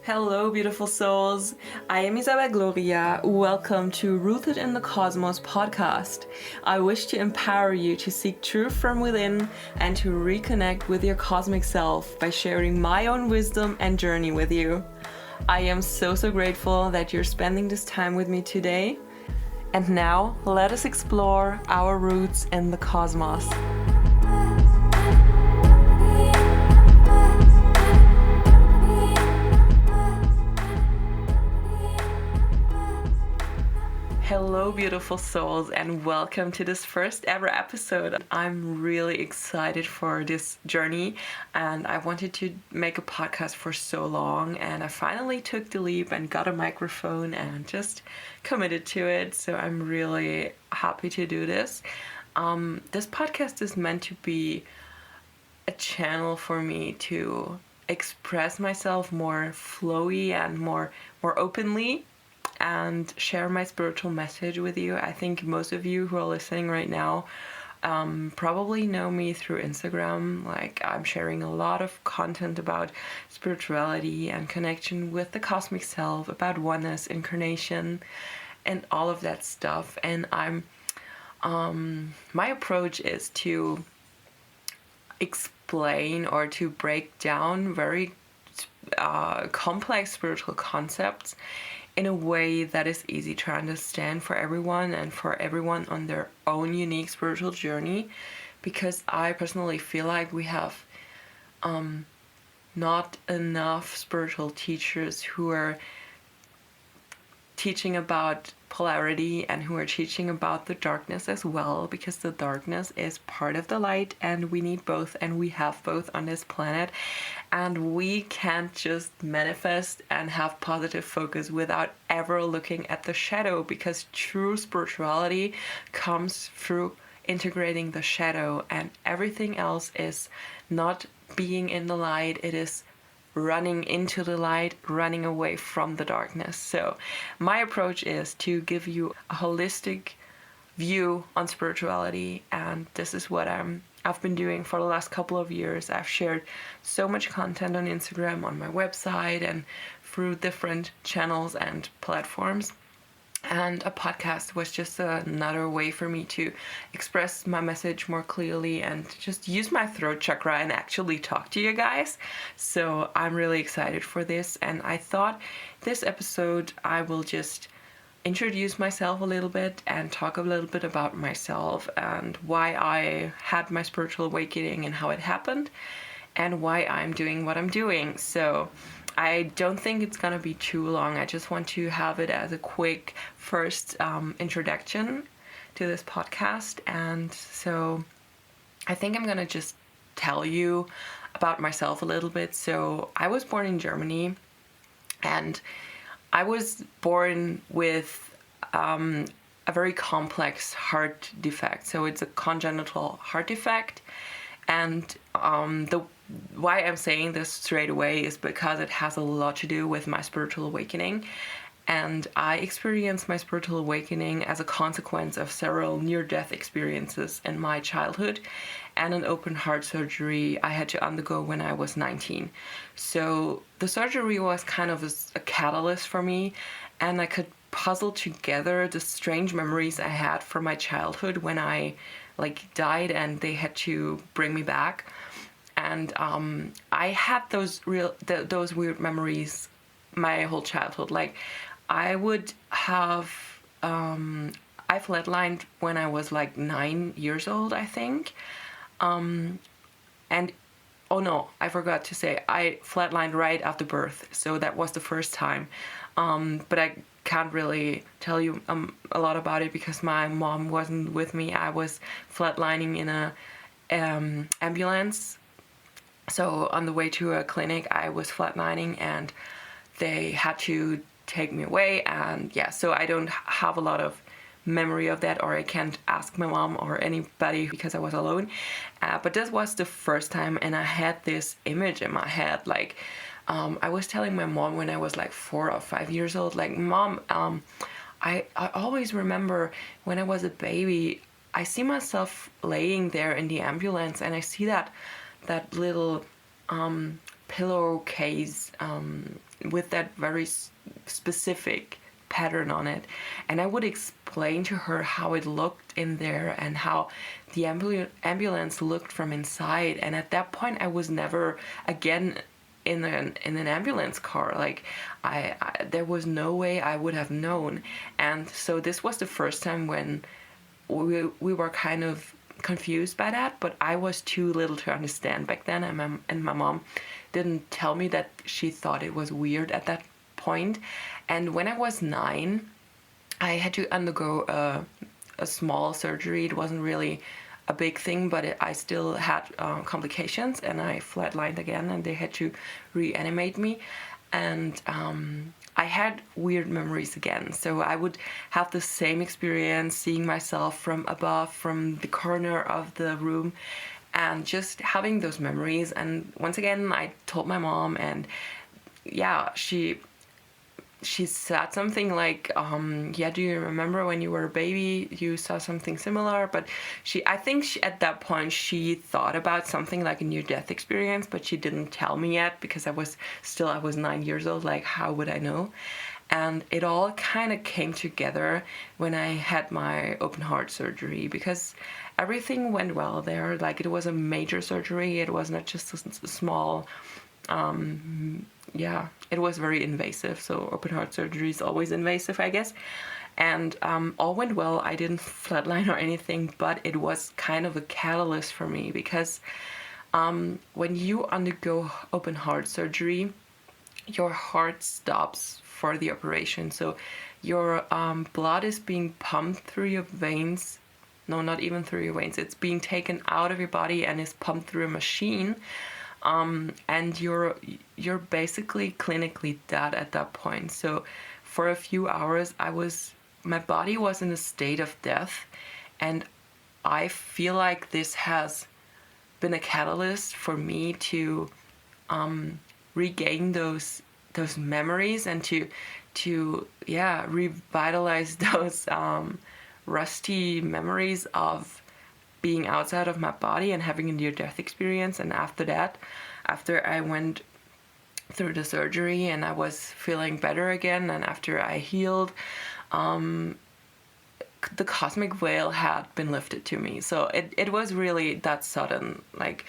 Hello, beautiful souls. I am Isabel Gloria. Welcome to Rooted in the Cosmos podcast. I wish to empower you to seek truth from within and to reconnect with your cosmic self by sharing my own wisdom and journey with you. I am so grateful that you're spending this time with me today. And now, let us explore our roots in the cosmos. Hello, beautiful souls, and welcome to this first ever episode. I'm really excited for this journey, and I wanted to make a podcast for so long, and I finally took the leap and got a microphone and just committed to it. So I'm really happy to do this. This podcast is meant to be a channel for me to express myself more flowy and more openly, and share my spiritual message with you. I think most of you who are listening right now probably know me through Instagram. Like, I'm sharing a lot of content about spirituality and connection with the cosmic self, about oneness, incarnation, and all of that stuff. And my approach is to explain or to break down very complex spiritual concepts in a way that is easy to understand for everyone and for everyone on their own unique spiritual journey, because I personally feel like we have not enough spiritual teachers who are teaching about polarity and who are teaching about the darkness as well, because the darkness is part of the light and we need both, and we have both on this planet, and we can't just manifest and have positive focus without ever looking at the shadow, because true spirituality comes through integrating the shadow, and everything else is not being in the light, it is running into the light, running away from the darkness. So my approach is to give you a holistic view on spirituality, and this is what I've been doing for the last couple of years. I've shared so much content on Instagram, on my website, and through different channels and platforms. And a podcast was just another way for me to express my message more clearly and just use my throat chakra and actually talk to you guys. So I'm really excited for this. And I thought this episode I will just introduce myself a little bit and talk a little bit about myself and why I had my spiritual awakening and how it happened and why I'm doing what I'm doing. So I don't think it's gonna be too long. I just want to have it as a quick first introduction to this podcast. And so I think I'm gonna just tell you about myself a little bit. So I was born in Germany, and I was born with a very complex heart defect. So it's a congenital heart defect, and why I'm saying this straight away is because it has a lot to do with my spiritual awakening. And I experienced my spiritual awakening as a consequence of several near-death experiences in my childhood and an open heart surgery I had to undergo when I was 19. So the surgery was kind of a catalyst for me, and I could puzzle together the strange memories I had from my childhood when I died and they had to bring me back. And I had those weird memories my whole childhood. Like, I would have I flatlined when I was 9 years old, I think. And oh no, I forgot to say, I flatlined right after birth, so that was the first time. But I can't really tell you a lot about it because my mom wasn't with me. I was flatlining in a ambulance. So on the way to a clinic, I was flatlining and they had to take me away. And yeah, so I don't have a lot of memory of that, or I can't ask my mom or anybody because I was alone. But this was the first time, and I had this image in my head. I was telling my mom when I was 4 or 5 years old, Mom, I always remember when I was a baby, I see myself laying there in the ambulance, and I see that little pillowcase with that very specific pattern on it, and I would explain to her how it looked in there and how the ambulance looked from inside. And at that point I was never again in an ambulance car. Like I there was no way I would have known. And so this was the first time when we were kind of confused by that, but I was too little to understand back then, and my mom didn't tell me that she thought it was weird at that point. And when I was 9, I had to undergo a small surgery. It wasn't really a big thing, but I still had complications, and I flatlined again, and they had to reanimate me. And I had weird memories again. So I would have the same experience, seeing myself from above, from the corner of the room, and just having those memories. And once again, I told my mom, and yeah, she said something like, yeah, do you remember when you were a baby you saw something similar? But I think at that point she thought about something like a near-death experience, but she didn't tell me yet, because I was 9 years old. Like, how would I know? And it all kind of came together when I had my open heart surgery, because everything went well there. Like, it was a major surgery. It was not just a small yeah, it was very invasive. So open heart surgery is always invasive, I guess. And all went well. I didn't flatline or anything, but it was kind of a catalyst for me, because when you undergo open heart surgery, your heart stops for the operation. So your blood is being pumped through your veins. No, not even through your veins. It's being taken out of your body and is pumped through a machine. And you're basically clinically dead at that point. So for a few hours, my body was in a state of death, and I feel like this has been a catalyst for me to regain those memories, and to revitalize those rusty memories of being outside of my body and having a near-death experience. And after I went through the surgery and I was feeling better again, and after I healed, the cosmic veil had been lifted to me. So it was really that sudden. Like,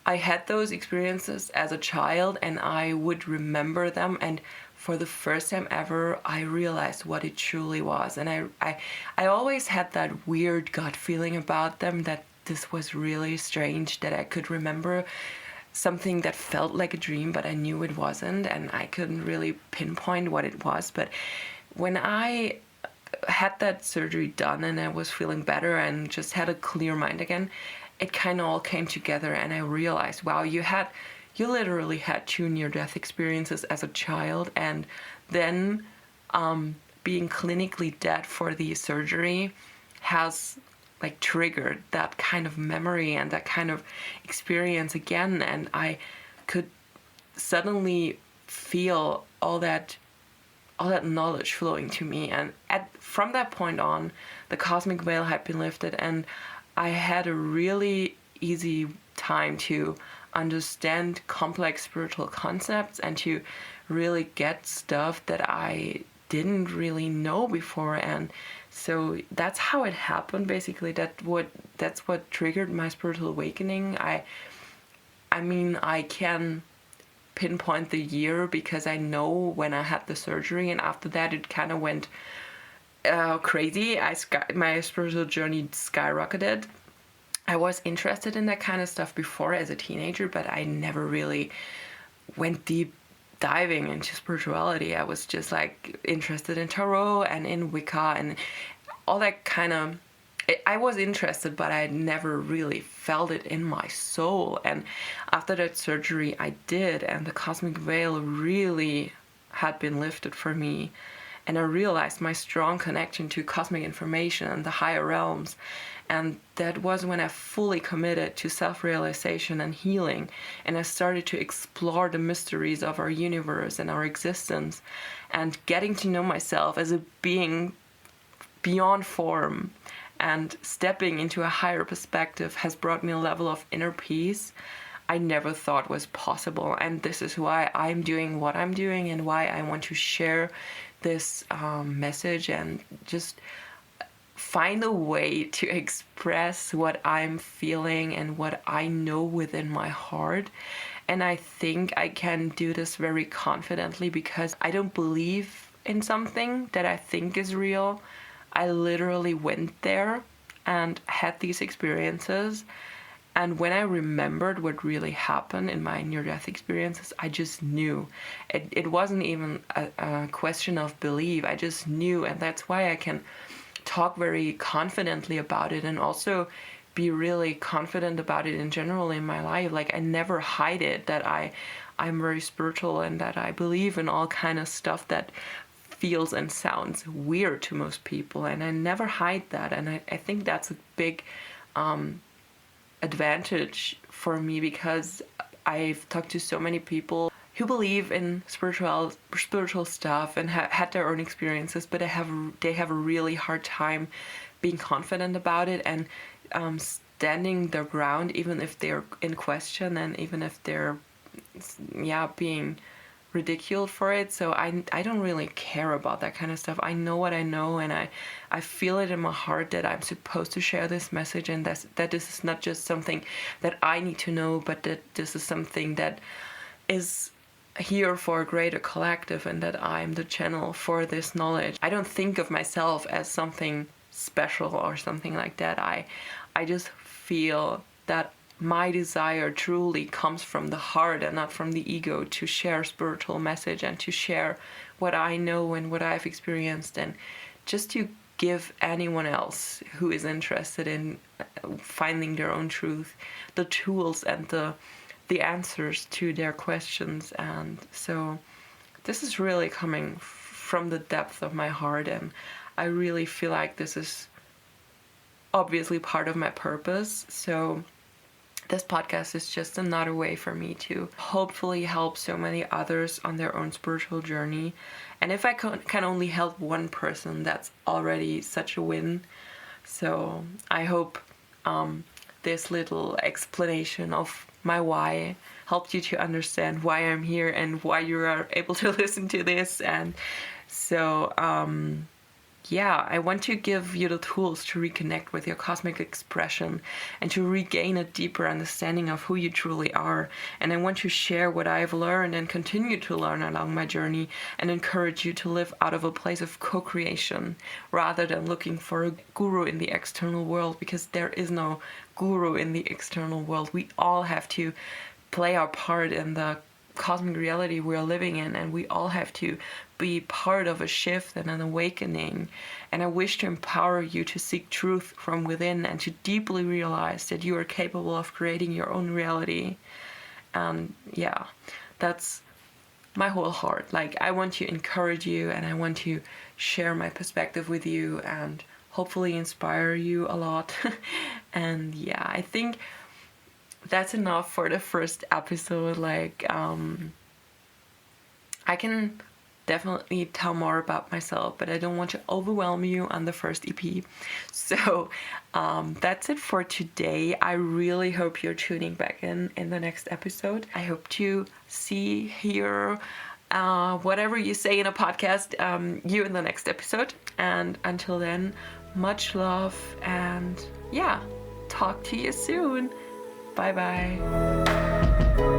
I had those experiences as a child, and I would remember them, and for the first time ever, I realized what it truly was. And I always had that weird gut feeling about them, that this was really strange, that I could remember something that felt like a dream, but I knew it wasn't, and I couldn't really pinpoint what it was. But when I had that surgery done and I was feeling better and just had a clear mind again, it kind of all came together, and I realized, wow, you literally had 2 near-death experiences as a child, and then being clinically dead for the surgery has like triggered that kind of memory and that kind of experience again. And I could suddenly feel all that knowledge flowing to me. And from that point on, the cosmic veil had been lifted, and I had a really easy time to understand complex spiritual concepts and to really get stuff that I didn't really know before. And so that's how it happened, basically. That's what triggered my spiritual awakening. I mean, I can pinpoint the year because I know when I had the surgery, and after that it kind of went crazy. My spiritual journey skyrocketed. I was interested in that kind of stuff before as a teenager, but I never really went deep diving into spirituality. I was just like interested in tarot and in Wicca and all that kind of... I was interested, but I never really felt it in my soul. And after that surgery I did, and the cosmic veil really had been lifted for me, and I realized my strong connection to cosmic information and the higher realms. And that was when I fully committed to self-realization and healing, and I started to explore the mysteries of our universe and our existence, and getting to know myself as a being beyond form and stepping into a higher perspective has brought me a level of inner peace I never thought was possible. And this is why I'm doing what I'm doing, and why I want to share this message and just find a way to express what I'm feeling and what I know within my heart. And I think I can do this very confidently because I don't believe in something that I think is real. I literally went there and had these experiences. And when I remembered what really happened in my near-death experiences, I just knew. It wasn't even a question of belief. I just knew. And that's why I can talk very confidently about it, and also be really confident about it in general in my life. Like, I never hide it, that I'm very spiritual and that I believe in all kind of stuff that feels and sounds weird to most people. And I never hide that. And I think that's a big advantage for me, because I've talked to so many people who believe in spiritual stuff and had their own experiences, but they have a really hard time being confident about it and standing their ground, even if they're in question and even if they're being ridiculed for it. So I don't really care about that kind of stuff. I know what I know, and I feel it in my heart that I'm supposed to share this message, and that this is not just something that I need to know, but that this is something that is here for a greater collective, and that I'm the channel for this knowledge. I don't think of myself as something special or something like that. I just feel that my desire truly comes from the heart and not from the ego, to share spiritual message and to share what I know and what I've experienced, and just to give anyone else who is interested in finding their own truth the tools and the answers to their questions. And so this is really coming from the depth of my heart, and I really feel like this is obviously part of my purpose. So this podcast is just another way for me to hopefully help so many others on their own spiritual journey. And if I can only help one person, that's already such a win. So I hope this little explanation of my why helped you to understand why I'm here and why you are able to listen to this. And so I want to give you the tools to reconnect with your cosmic expression and to regain a deeper understanding of who you truly are. And I want to share what I've learned and continue to learn along my journey, and encourage you to live out of a place of co-creation rather than looking for a guru in the external world, because there is no guru in the external world. We all have to play our part in the cosmic reality we're living in, and we all have to be part of a shift and an awakening. And I wish to empower you to seek truth from within and to deeply realize that you are capable of creating your own reality. That's my whole heart. Like, I want to encourage you, and I want to share my perspective with you and hopefully inspire you a lot. And I think that's enough for the first episode. Like, I can definitely tell more about myself, but I don't want to overwhelm you on the first EP. So that's it for today. I really hope you're tuning back in the next episode. I hope to hear whatever you say in a podcast, you in the next episode. And until then, much love, and talk to you soon. Bye bye.